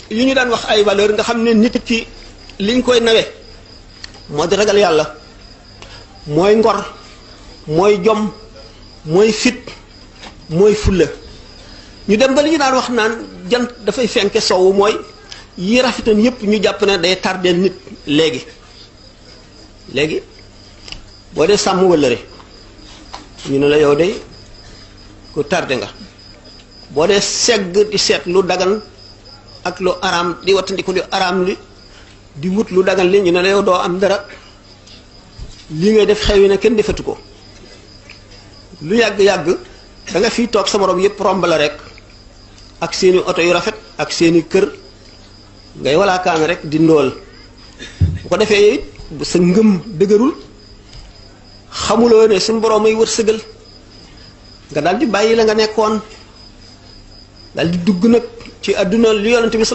yu ñu daan wax ay valeur nga xam ne nit ki liñ koy nawe moo di ragal yàlla mooy ngor mooy jom mooy fit mooy fulla ñu dem ba li ñu daan wax naan jant dafay fenke sowwu mooy yi rafetan yépp ñu jàpp ne day tardeel nit léegi boo dee sàmm wëllëre ñu ne la yow de ku tardé nga boo dee segg di seet lu dagan ak lu araam di wattandiku lu araam li di wut lu dagan li ñu ne la yow doo am dara lii ngay def xew yi ne kenn defatu ko lu yàgg-yàgg da nga fiy toog sa morom yépp romb la rek ak seeni oto yu rafet ak seeni kër ngay walaakaan rek di ndóol bu ko defee it bu sa ngëm dëgërul xamuloo ne suñu borom ay wërsëgal nga daal di bàyyi la nga nekkoon daal di dugg nag ci àdduna li yonent bi